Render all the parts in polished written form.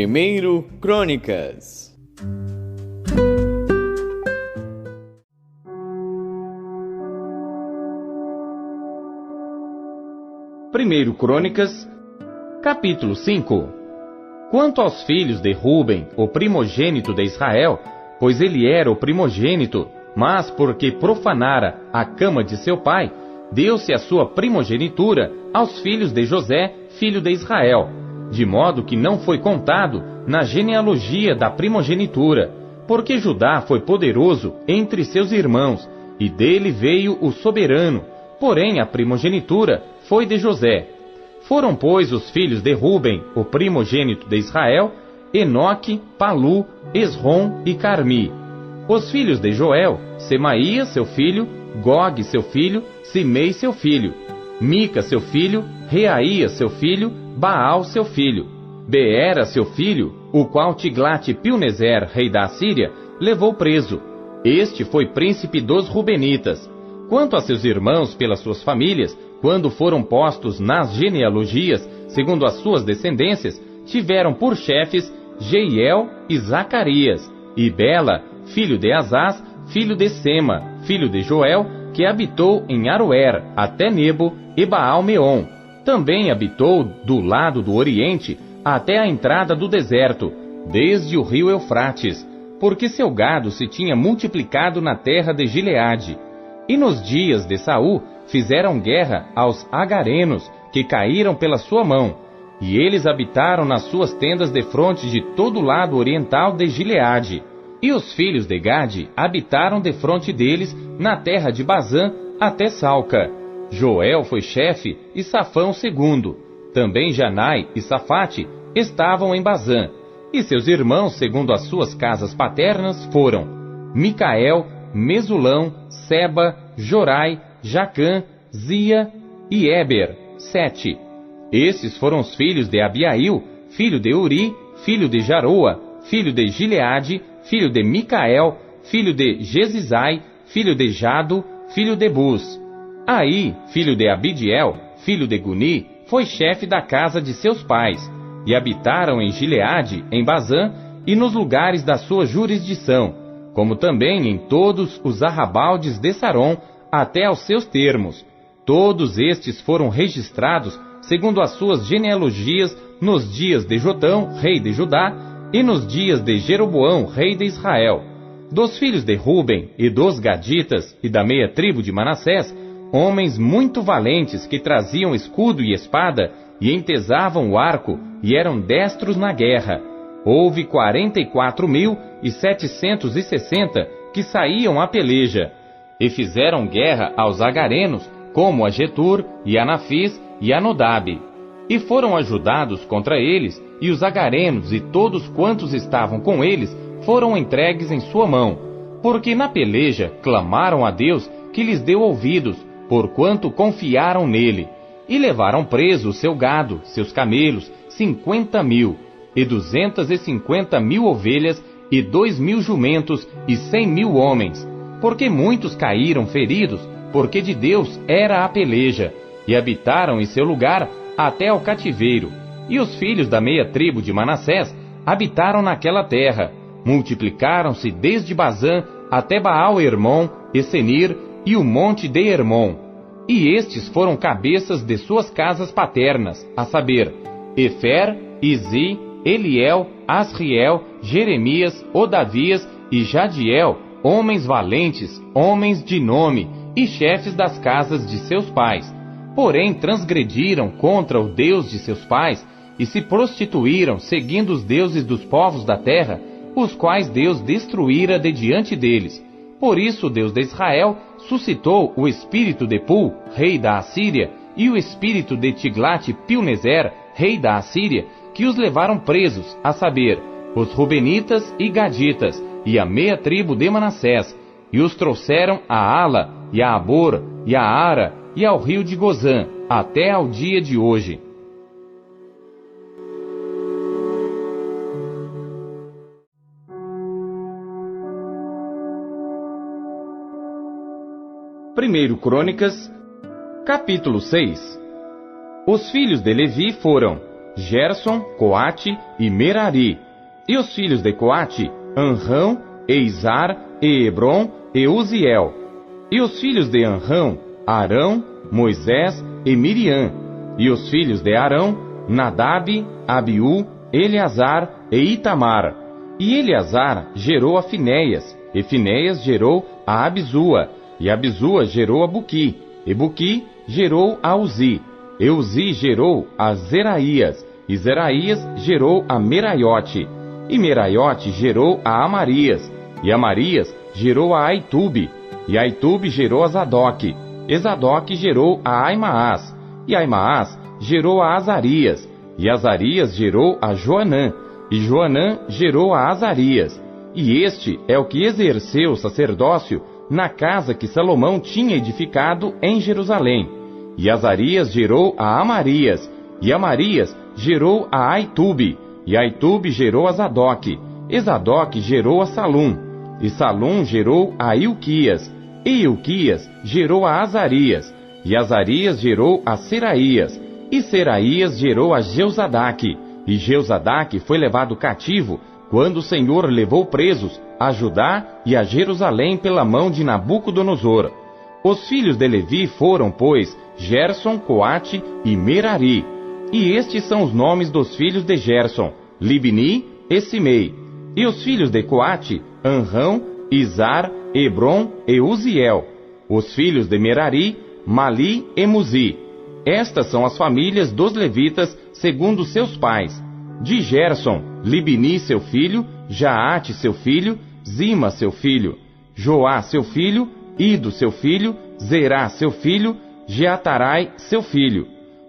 1 Crônicas. Primeiro Crônicas, capítulo 5. Quanto aos filhos de Ruben, o primogênito de Israel, pois ele era o primogênito, mas porque profanara a cama de seu pai, deu-se a sua primogenitura aos filhos de José, filho de Israel, de modo que não foi contado na genealogia da primogenitura, porque Judá foi poderoso entre seus irmãos, e dele veio o soberano, porém a primogenitura foi de José. Foram, pois, os filhos de Ruben, o primogênito de Israel, Enoque, Palu, Esrom e Carmi. Os filhos de Joel, Semaías, seu filho, Gog, seu filho, Simei, seu filho, Mica, seu filho, Reaías, seu filho, Baal, seu filho, Beera, seu filho, o qual Tiglat-Pilneser, rei da Assíria, levou preso. Este foi príncipe dos Rubenitas. Quanto a seus irmãos pelas suas famílias, quando foram postos nas genealogias, segundo as suas descendências, tiveram por chefes Jeiel e Zacarias, e Bela, filho de Azaz, filho de Sema, filho de Joel, que habitou em Aroer, até Nebo e Baal-Meon. Também habitou do lado do oriente, até a entrada do deserto, desde o rio Eufrates, porque seu gado se tinha multiplicado na terra de Gileade. E nos dias de Saul fizeram guerra aos agarenos, que caíram pela sua mão, e eles habitaram nas suas tendas defronte de todo o lado oriental de Gileade. E os filhos de Gade habitaram defronte deles na terra de Bazã até Salca. Joel foi chefe e Safão segundo. Também Janai e Safate estavam em Bazã. E seus irmãos, segundo as suas casas paternas, foram Micael, Mesulão, Seba, Jorai, Jacã, Zia e Éber, 7. Esses foram os filhos de Abiail, filho de Uri, filho de Jaroa, filho de Gileade, filho de Micael, filho de Jesizai, filho de Jado, filho de Bus. Aí, filho de Abidiel, filho de Guni, foi chefe da casa de seus pais, e habitaram em Gileade, em Bazã, e nos lugares da sua jurisdição, como também em todos os arrabaldes de Saron, até aos seus termos. Todos estes foram registrados, segundo as suas genealogias, nos dias de Jotão, rei de Judá, e nos dias de Jeroboão, rei de Israel. Dos filhos de Ruben, e dos Gaditas, e da meia tribo de Manassés, homens muito valentes que traziam escudo e espada, e entesavam o arco, e eram destros na guerra. Houve 44.760 que saíam à peleja, e fizeram guerra aos agarenos, como a Getur, e a Nafis, e a Nodab. E foram ajudados contra eles, e os agarenos e todos quantos estavam com eles foram entregues em sua mão, porque na peleja clamaram a Deus que lhes deu ouvidos, porquanto confiaram nele, e levaram preso o seu gado, seus camelos, 50.000, e 250.000 ovelhas, e 2.000 jumentos, e 100.000 homens, porque muitos caíram feridos, porque de Deus era a peleja, e habitaram em seu lugar até ao cativeiro. E os filhos da meia tribo de Manassés habitaram naquela terra, multiplicaram-se desde Bazã até Baal-Hermon e Senir e o monte de Hermon. E estes foram cabeças de suas casas paternas, a saber, Efer, Izi, Eliel, Asriel, Jeremias, Odavias e Jadiel, homens valentes, homens de nome, e chefes das casas de seus pais. Porém transgrediram contra o Deus de seus pais, e se prostituíram seguindo os deuses dos povos da terra, os quais Deus destruíra de diante deles. Por isso o Deus de Israel suscitou o espírito de Pul, rei da Assíria, e o espírito de Tiglat-Pilneser, rei da Assíria, que os levaram presos, a saber, os Rubenitas e Gaditas, e a meia tribo de Manassés, e os trouxeram a Ala, e a Abor, e a Ara, e ao rio de Gozã, até ao dia de hoje. Primeiro Crônicas, capítulo 6. Os filhos de Levi foram Gerson, Coate e Merari. E os filhos de Coate, Anrão, Eizar, e Hebron e Uziel. E os filhos de Anrão, Arão, Moisés e Miriam. E os filhos de Arão, Nadab, Abiú, Eleazar e Itamar. E Eleazar gerou a Finéias, e Finéias gerou a Abisua, e Abisua gerou a Buqui, e Buqui gerou a Uzi, e Uzi gerou a Zeraías, e Zeraías gerou a Meraiote, e Meraiote gerou a Amarias, e Amarias gerou a Aitube, e Aitube gerou a Zadok, e Zadok gerou a Aimaas, e Aimaas gerou a Azarias, e Azarias gerou a Joanã, e Joanã gerou a Azarias, e este é o que exerceu o sacerdócio na casa que Salomão tinha edificado em Jerusalém. E Azarias gerou a Amarias, e Amarias gerou a Aitube, e Aitube gerou a Zadok, e Zadok gerou a Salum, e Salum gerou a Ilquias, e Ilquias gerou a Azarias, e Azarias gerou a Seraías, e Seraías gerou a Jeuzadaque, e Jeuzadaque foi levado cativo quando o Senhor levou presos a Judá e a Jerusalém pela mão de Nabucodonosor. Os filhos de Levi foram, pois, Gerson, Coate e Merari. E estes são os nomes dos filhos de Gerson, Libni e Simei. E os filhos de Coate, Anrão, Izar, Hebron e Uziel. Os filhos de Merari, Mali e Muzi. Estas são as famílias dos levitas segundo seus pais. De Gerson, Libni seu filho, Jaate seu filho, Zima seu filho, Joá seu filho, Ido seu filho, Zerá seu filho, Jeatarai seu filho.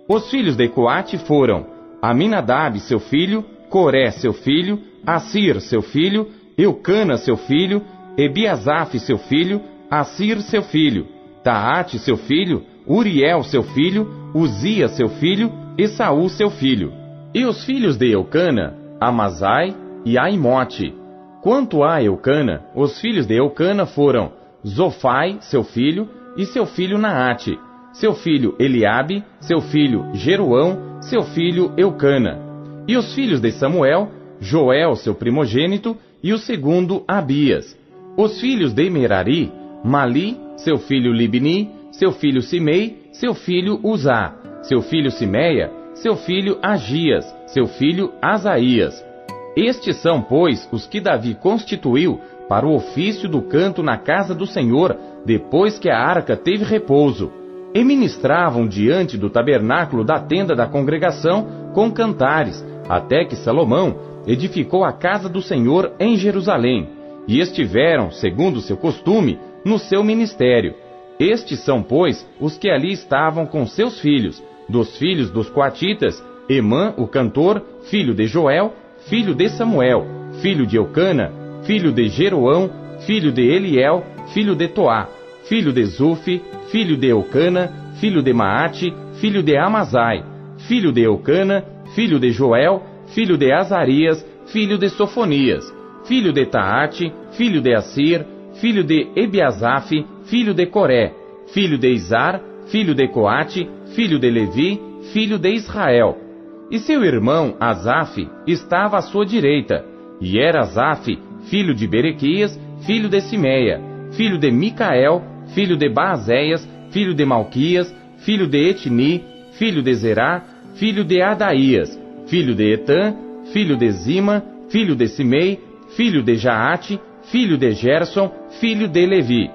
Os filhos de Coate foram Aminadab seu filho, Coré seu filho, Assir seu filho, Eucana seu filho, Ebiasaf seu filho, Assir seu filho, Taate seu filho, Uriel seu filho, Uzias seu filho e Saul seu filho. E os filhos de Eucana, Amazai e Aimote. Quanto a Eucana, os filhos de Eucana foram Zofai, seu filho, e seu filho Naate, seu filho Eliabe, seu filho Jeroão, seu filho Eucana. E os filhos de Samuel, Joel, seu primogênito, e o segundo Abias. Os filhos de Merari, Mali, seu filho Libni, seu filho Simei, seu filho Uzá, seu filho Simeia, seu filho Agias, seu filho Asaías. Estes são, pois, os que Davi constituiu para o ofício do canto na casa do Senhor, depois que a arca teve repouso, e ministravam diante do tabernáculo da tenda da congregação com cantares, até que Salomão edificou a casa do Senhor em Jerusalém, e estiveram, segundo seu costume, no seu ministério. Estes são, pois, os que ali estavam com seus filhos, dos filhos dos coatitas, Emã, o cantor, filho de Joel, filho de Samuel, filho de Eucana, filho de Jeroão, filho de Eliel, filho de Toá, filho de Zufi, filho de Eucana, filho de Maate, filho de Amazai, filho de Eucana, filho de Joel, filho de Azarias, filho de Sofonias, filho de Taate, filho de Assir, filho de Ebiasaf, filho de Coré, filho de Izar, filho de Coate, filho de Levi, filho de Israel. E seu irmão Asaf estava à sua direita, e era Asaf, filho de Berequias, filho de Simeia, filho de Micael, filho de Baazéias, filho de Malquias, filho de Etni, filho de Zerá, filho de Adaías, filho de Etã, filho de Zima, filho de Simei, filho de Jaate, filho de Gerson, filho de Levi.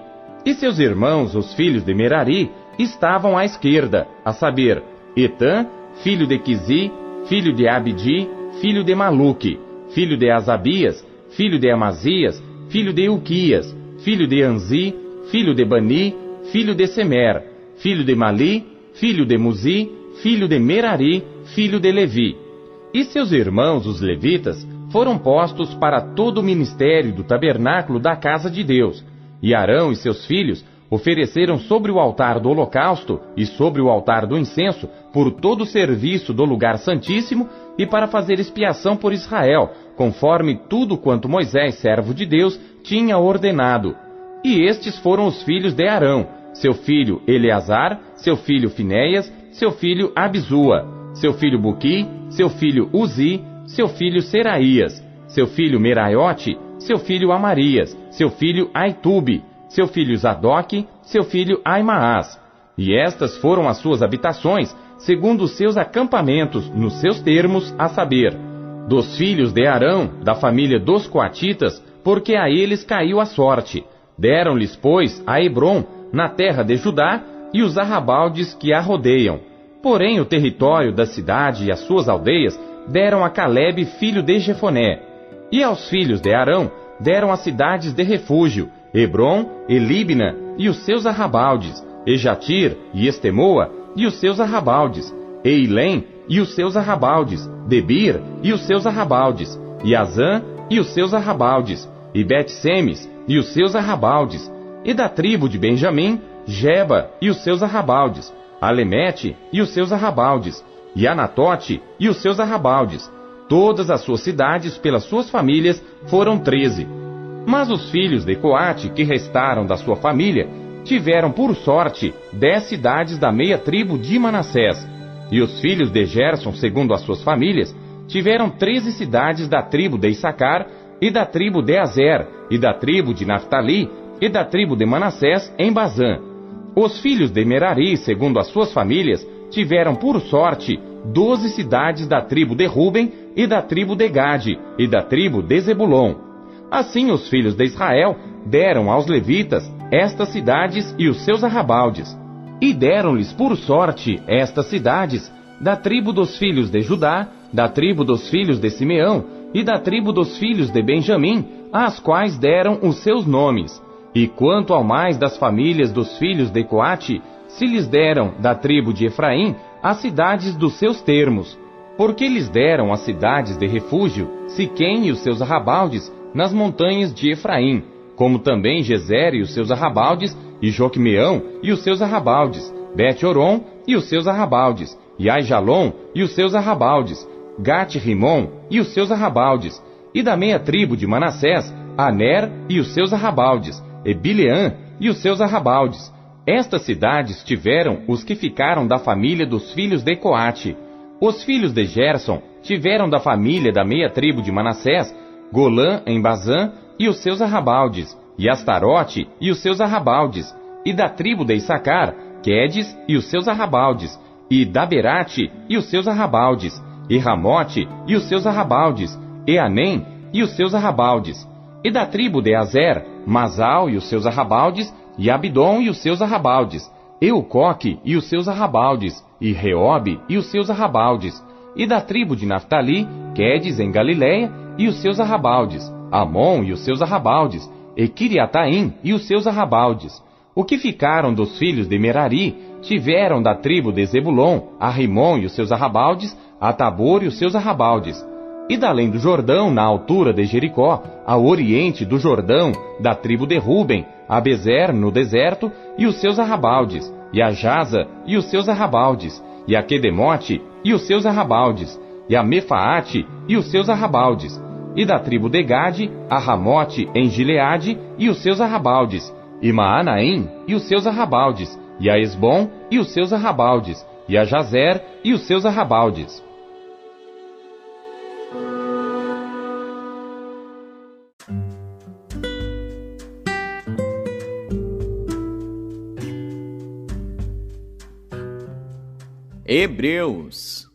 E seus irmãos, os filhos de Merari, estavam à esquerda, a saber, Etã, filho de Quizi, filho de Abdi, filho de Maluque, filho de Asabias, filho de Amazias, filho de Ilquias, filho de Anzi, filho de Bani, filho de Semer, filho de Mali, filho de Muzi, filho de Merari, filho de Levi. E seus irmãos, os levitas, foram postos para todo o ministério do tabernáculo da casa de Deus. E Arão e seus filhos ofereceram sobre o altar do holocausto e sobre o altar do incenso por todo o serviço do lugar santíssimo e para fazer expiação por Israel, conforme tudo quanto Moisés, servo de Deus, tinha ordenado. E estes foram os filhos de Arão, seu filho Eleazar, seu filho Finéias, seu filho Abisua, seu filho Buqui, seu filho Uzi, seu filho Seraías, seu filho Meraiote, seu filho Amarias, seu filho Aitube, seu filho Zadoque, seu filho Aimaas. E estas foram as suas habitações, segundo os seus acampamentos, nos seus termos, a saber, dos filhos de Arão, da família dos coatitas, porque a eles caiu a sorte. Deram-lhes, pois, a Hebrom, na terra de Judá, e os arrabaldes que a rodeiam. Porém, o território da cidade e as suas aldeias deram a Calebe, filho de Jefoné. E aos filhos de Arão deram as cidades de refúgio, Hebrom e Líbna, e os seus arrabaldes, e Jatir e Estemoa, e os seus arrabaldes, e Ilém, e os seus arrabaldes, Debir, e os seus arrabaldes, e Azã, e os seus arrabaldes, e Bet-Semes, e os seus arrabaldes, e da tribo de Benjamim, Geba, e os seus arrabaldes, Alemete, e os seus arrabaldes, e Anatote, e os seus arrabaldes. Todas as suas cidades, pelas suas famílias, foram 13. Mas os filhos de Coate, que restaram da sua família, tiveram por sorte 10 cidades da meia tribo de Manassés. E os filhos de Gerson, segundo as suas famílias, tiveram 13 cidades da tribo de Issacar, e da tribo de Azer, e da tribo de Naftali, e da tribo de Manassés, em Bazã. Os filhos de Merari, segundo as suas famílias, tiveram por sorte 12 cidades da tribo de Ruben, e da tribo de Gade, e da tribo de Zebulon. Assim os filhos de Israel deram aos levitas estas cidades e os seus arrabaldes. E deram-lhes por sorte estas cidades da tribo dos filhos de Judá, da tribo dos filhos de Simeão, e da tribo dos filhos de Benjamim, às quais deram os seus nomes. E quanto ao mais das famílias dos filhos de Coate, se lhes deram da tribo de Efraim as cidades dos seus termos, porque lhes deram as cidades de refúgio, Siquém e os seus arrabaldes, nas montanhas de Efraim, como também Gezer e os seus arrabaldes, e Joquemeão e os seus arrabaldes, Bet-Oron e os seus arrabaldes, e Aijalon e os seus arrabaldes, Gat-Rimon e os seus arrabaldes, e da meia tribo de Manassés, Aner e os seus arrabaldes, e Bileã e os seus arrabaldes. Estas cidades tiveram os que ficaram da família dos filhos de Coate. Os filhos de Gerson tiveram da família da meia tribo de Manassés, Golã em Bazã e os seus arrabaldes, e Astarote e os seus arrabaldes, e da tribo de Issacar, Quedes e os seus arrabaldes, e Daberate e os seus arrabaldes, e Ramote e os seus arrabaldes, e Anem e os seus arrabaldes, e da tribo de Azer, Masal e os seus arrabaldes, e Abidom e os seus arrabaldes, Eucoque e os seus arrabaldes, e Reobe e os seus arrabaldes, e da tribo de Naftali, Quedes em Galiléia e os seus arrabaldes, Amon e os seus arrabaldes, e Quiriataim e os seus arrabaldes. O que ficaram dos filhos de Merari tiveram da tribo de Zebulon, a Rimon e os seus arrabaldes, a Tabor e os seus arrabaldes. E da além do Jordão, na altura de Jericó, ao oriente do Jordão, da tribo de Ruben, a Bezer no deserto e os seus arrabaldes, e a Jaza e os seus arrabaldes, e a Quedemote e os seus arrabaldes, e a Mefaate e os seus arrabaldes, e da tribo de Gade, a Ramote em Gileade e os seus arrabaldes, e Maanaim e os seus arrabaldes, e a Esbom e os seus arrabaldes, e a Jazer e os seus arrabaldes. Hebreus.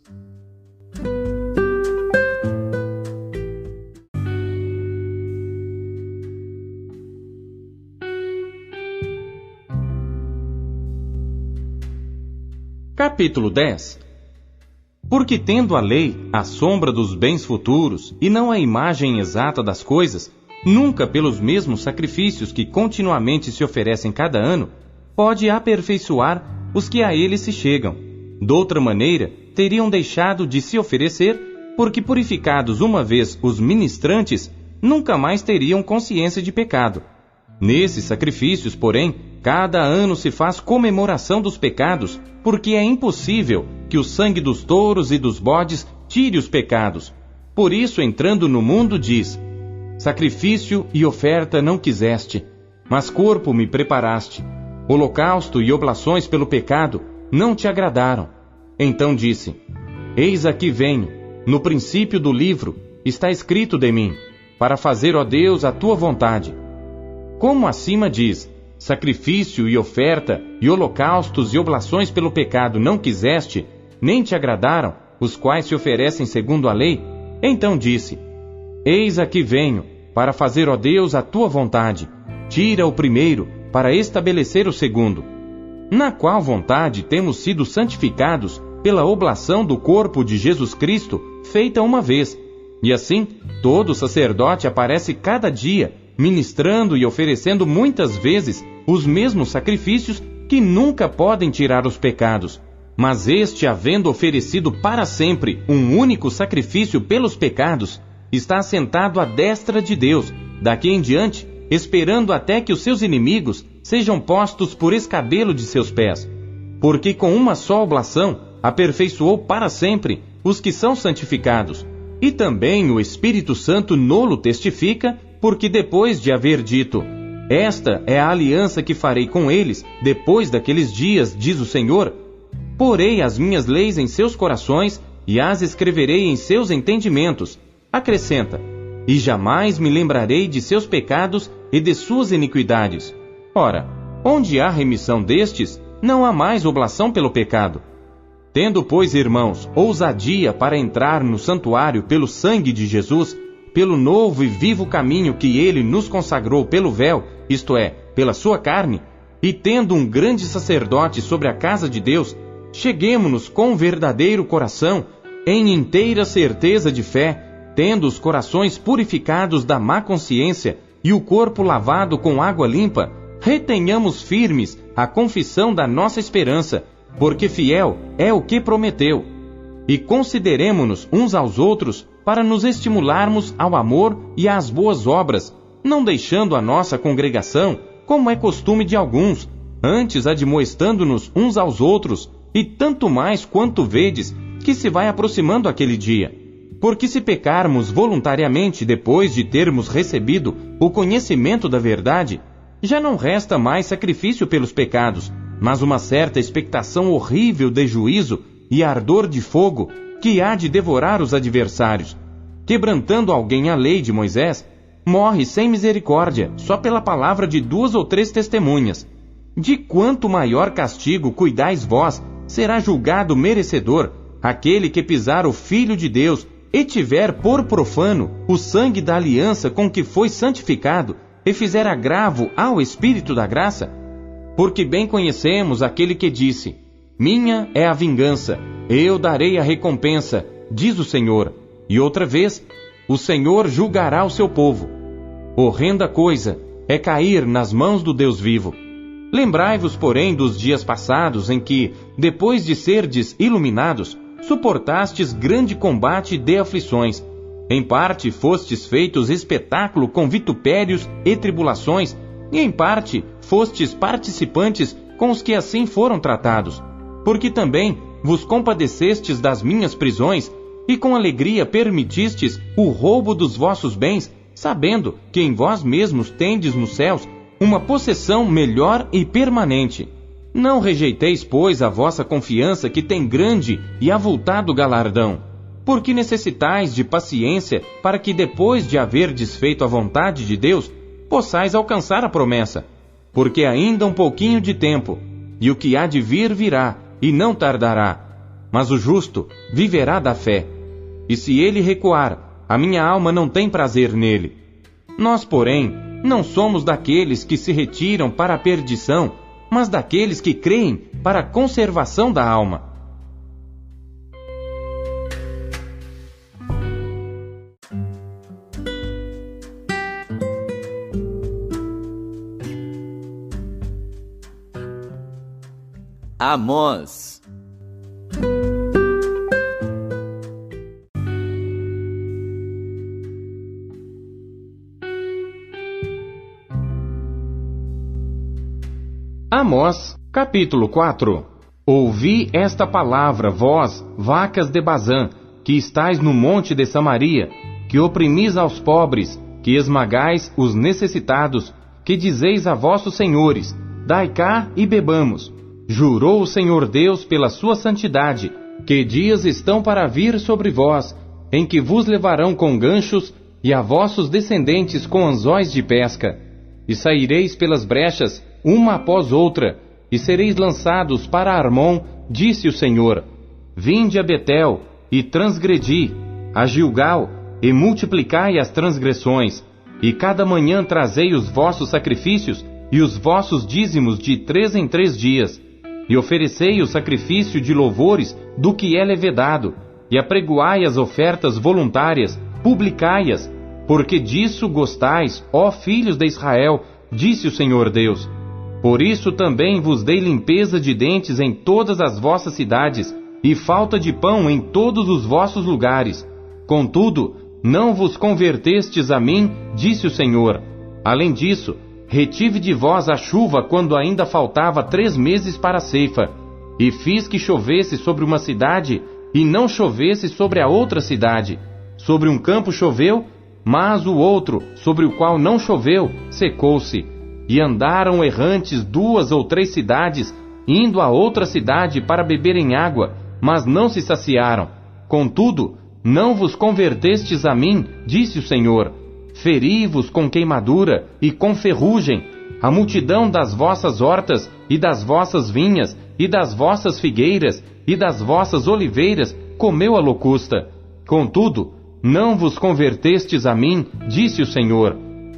Capítulo 10. Porque tendo a lei a sombra dos bens futuros e não a imagem exata das coisas, nunca pelos mesmos sacrifícios que continuamente se oferecem cada ano, pode aperfeiçoar os que a ele se chegam. Doutra maneira, teriam deixado de se oferecer, porque purificados uma vez os ministrantes, nunca mais teriam consciência de pecado. Nesses sacrifícios, porém, cada ano se faz comemoração dos pecados, porque é impossível que o sangue dos touros e dos bodes tire os pecados. Por isso, entrando no mundo, diz: sacrifício e oferta não quiseste, mas corpo me preparaste. Holocausto e oblações pelo pecado não te agradaram. Então disse: eis aqui venho, no princípio do livro está escrito de mim, para fazer, ó Deus, a tua vontade. Como acima diz, sacrifício e oferta, e holocaustos e oblações pelo pecado não quiseste, nem te agradaram, os quais se oferecem segundo a lei, então disse: Eis aqui venho, para fazer, ó Deus, a tua vontade. Tira o primeiro, para estabelecer o segundo. Na qual vontade temos sido santificados pela oblação do corpo de Jesus Cristo, feita uma vez. E assim, todo sacerdote aparece cada dia, ministrando e oferecendo muitas vezes os mesmos sacrifícios que nunca podem tirar os pecados. Mas este, havendo oferecido para sempre um único sacrifício pelos pecados, está assentado à destra de Deus, daqui em diante, esperando até que os seus inimigos sejam postos por escabelo de seus pés. Porque com uma só oblação aperfeiçoou para sempre os que são santificados. E também o Espírito Santo nolo testifica, porque depois de haver dito: Esta é a aliança que farei com eles depois daqueles dias, diz o Senhor, porei as minhas leis em seus corações e as escreverei em seus entendimentos. Acrescenta: E jamais me lembrarei de seus pecados e de suas iniquidades. Ora, onde há remissão destes, não há mais oblação pelo pecado. Tendo, pois, irmãos, ousadia para entrar no santuário pelo sangue de Jesus, pelo novo e vivo caminho que ele nos consagrou pelo véu, isto é, pela sua carne, e tendo um grande sacerdote sobre a casa de Deus, cheguemo-nos com verdadeiro coração, em inteira certeza de fé, tendo os corações purificados da má consciência e o corpo lavado com água limpa, retenhamos firmes a confissão da nossa esperança, porque fiel é o que prometeu. E consideremo-nos uns aos outros para nos estimularmos ao amor e às boas obras, não deixando a nossa congregação, como é costume de alguns, antes admoestando-nos uns aos outros, e tanto mais quanto vedes que se vai aproximando aquele dia. Porque se pecarmos voluntariamente depois de termos recebido o conhecimento da verdade, já não resta mais sacrifício pelos pecados, mas uma certa expectação horrível de juízo e ardor de fogo que há de devorar os adversários. Quebrantando alguém a lei de Moisés, morre sem misericórdia, só pela palavra de 2 ou 3 testemunhas. De quanto maior castigo cuidais vós, será julgado merecedor aquele que pisar o Filho de Deus e tiver por profano o sangue da aliança com que foi santificado e fizer agravo ao Espírito da graça. Porque bem conhecemos aquele que disse: Minha é a vingança, eu darei a recompensa, diz o Senhor. E outra vez, o Senhor julgará o seu povo. Horrenda coisa é cair nas mãos do Deus vivo. Lembrai-vos, porém, dos dias passados em que, depois de serdes iluminados, suportastes grande combate de aflições. Em parte fostes feitos espetáculo com vitupérios e tribulações, e em parte fostes participantes com os que assim foram tratados. Porque também vos compadecestes das minhas prisões, e com alegria permitistes o roubo dos vossos bens, sabendo que em vós mesmos tendes nos céus uma possessão melhor e permanente. Não rejeiteis, pois, a vossa confiança, que tem grande e avultado galardão, porque necessitais de paciência, para que depois de haver desfeito a vontade de Deus, possais alcançar a promessa. Porque ainda um pouquinho de tempo, e o que há de vir virá, e não tardará. Mas o justo viverá da fé. E se ele recuar, a minha alma não tem prazer nele. Nós, porém, não somos daqueles que se retiram para a perdição, mas daqueles que creem para a conservação da alma. Amós. Amós, capítulo 4. Ouvi esta palavra, vós, vacas de Bazã, que estáis no monte de Samaria, que oprimis aos pobres, que esmagais os necessitados, que dizeis a vossos senhores: dai cá e bebamos. Jurou o Senhor Deus pela sua santidade, que dias estão para vir sobre vós, em que vos levarão com ganchos, e a vossos descendentes com anzóis de pesca. E saireis pelas brechas, uma após outra, e sereis lançados para Armon, disse o Senhor. Vinde a Betel, e transgredi, a Gilgal, e multiplicai as transgressões, e cada manhã trazei os vossos sacrifícios, e os vossos dízimos de 3 em 3 dias, e oferecei o sacrifício de louvores do que é levedado, e apregoai as ofertas voluntárias, publicai-as, porque disso gostais, ó filhos de Israel, disse o Senhor Deus. Por isso também vos dei limpeza de dentes em todas as vossas cidades, e falta de pão em todos os vossos lugares. Contudo, não vos convertestes a mim, disse o Senhor. Além disso, retive de vós a chuva quando ainda faltava 3 meses para a ceifa, e fiz que chovesse sobre uma cidade, e não chovesse sobre a outra cidade. Sobre um campo choveu, mas o outro, sobre o qual não choveu, secou-se. E andaram errantes 2 ou 3 cidades, indo a outra cidade para beberem água, mas não se saciaram. Contudo, não vos convertestes a mim, disse o Senhor. Feri-vos com queimadura e com ferrugem, a multidão das vossas hortas e das vossas vinhas e das vossas figueiras e das vossas oliveiras comeu a locusta. Contudo, não vos convertestes a mim, disse o Senhor.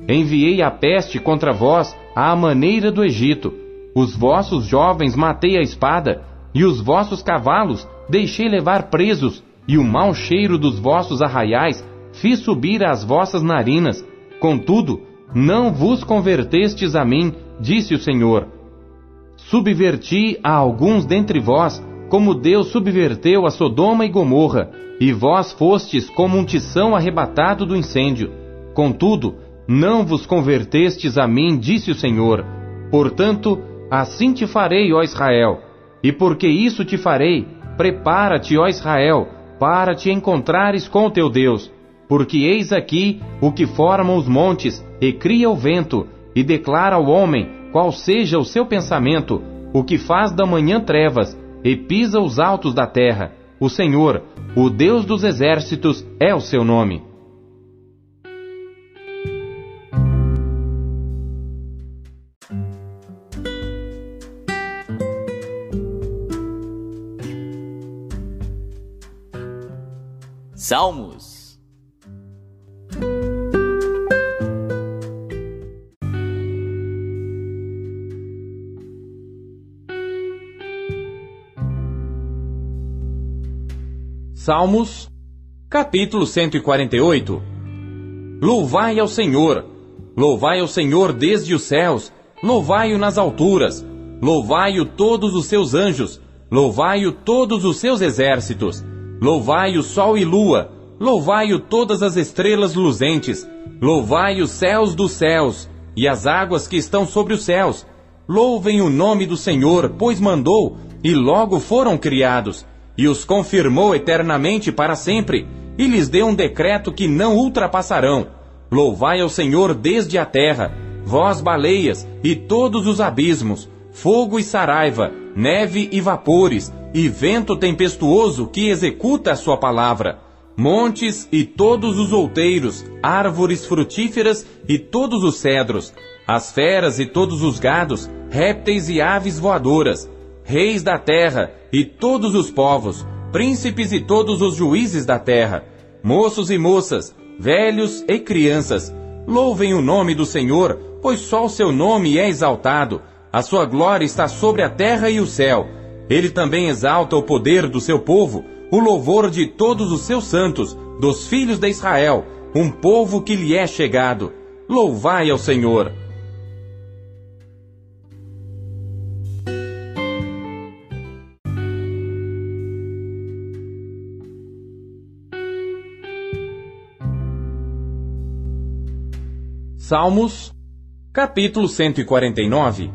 Enviei a peste contra vós à maneira do Egito. Os vossos jovens matei a espada, e os vossos cavalos deixei levar presos, e o mau cheiro dos vossos arraiais fiz subir às vossas narinas. Contudo, não vos convertestes a mim, disse o Senhor. Subverti a alguns dentre vós, como Deus subverteu a Sodoma e Gomorra, e vós fostes como um tição arrebatado do incêndio. Contudo, não vos convertestes a mim, disse o Senhor. Portanto, assim te farei, ó Israel. E porque isso te farei, prepara-te, ó Israel, para te encontrares com o teu Deus. Porque eis aqui o que forma os montes, e cria o vento, e declara ao homem qual seja o seu pensamento, o que faz da manhã trevas, e pisa os altos da terra. O Senhor, o Deus dos exércitos, é o seu nome. Salmos. Salmos, capítulo 148. Louvai ao Senhor desde os céus, louvai-o nas alturas, louvai-o todos os seus anjos, louvai-o todos os seus exércitos, louvai-o sol e lua, louvai-o todas as estrelas luzentes, louvai os céus dos céus, e as águas que estão sobre os céus. Louvem o nome do Senhor, pois mandou, e logo foram criados, e os confirmou eternamente para sempre, e lhes deu um decreto que não ultrapassarão. Louvai ao Senhor desde a terra, vós baleias e todos os abismos, fogo e saraiva, neve e vapores, e vento tempestuoso que executa a sua palavra. Montes e todos os outeiros, árvores frutíferas e todos os cedros, as feras e todos os gados, répteis e aves voadoras, reis da terra e todos os povos, príncipes e todos os juízes da terra, moços e moças, velhos e crianças, louvem o nome do Senhor, pois só o seu nome é exaltado, a sua glória está sobre a terra e o céu. Ele também exalta o poder do seu povo, o louvor de todos os seus santos, dos filhos de Israel, um povo que lhe é chegado. Louvai ao Senhor. Salmos, capítulo 149.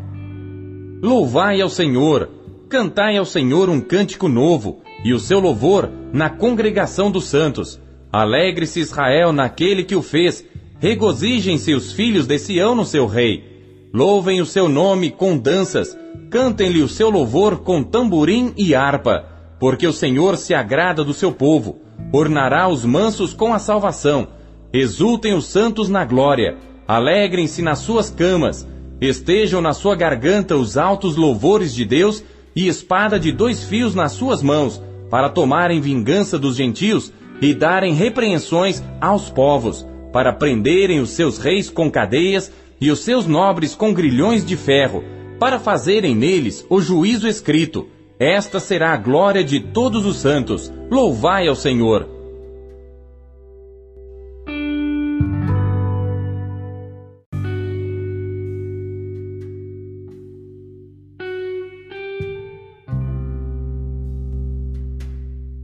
Louvai ao Senhor, cantai ao Senhor um cântico novo, e o seu louvor na congregação dos santos. Alegre-se Israel naquele que o fez, regozijem-se os filhos de Sião no seu rei. Louvem o seu nome com danças, cantem-lhe o seu louvor com tamborim e harpa, porque o Senhor se agrada do seu povo, ornará os mansos com a salvação. Exultem os santos na glória, alegrem-se nas suas camas, estejam na sua garganta os altos louvores de Deus, e espada de 2 fios nas suas mãos, para tomarem vingança dos gentios e darem repreensões aos povos, para prenderem os seus reis com cadeias e os seus nobres com grilhões de ferro, para fazerem neles o juízo escrito. Esta será a glória de todos os santos. Louvai ao Senhor.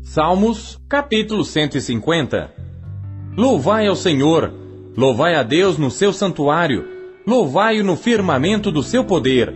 Salmos, capítulo 150. Louvai ao Senhor, louvai a Deus no seu santuário, louvai-o no firmamento do seu poder,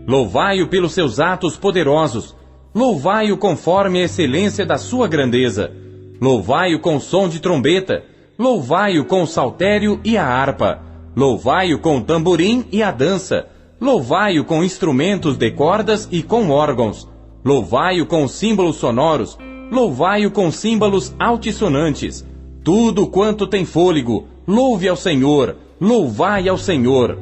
louvai-o pelos seus atos poderosos, louvai-o conforme a excelência da sua grandeza, louvai-o com o som de trombeta, louvai-o com o saltério e a harpa, louvai-o com o tamborim e a dança, louvai-o com instrumentos de cordas e com órgãos, louvai-o com símbolos sonoros, louvai-o com símbolos altissonantes. Tudo quanto tem fôlego, louve ao Senhor, louvai ao Senhor.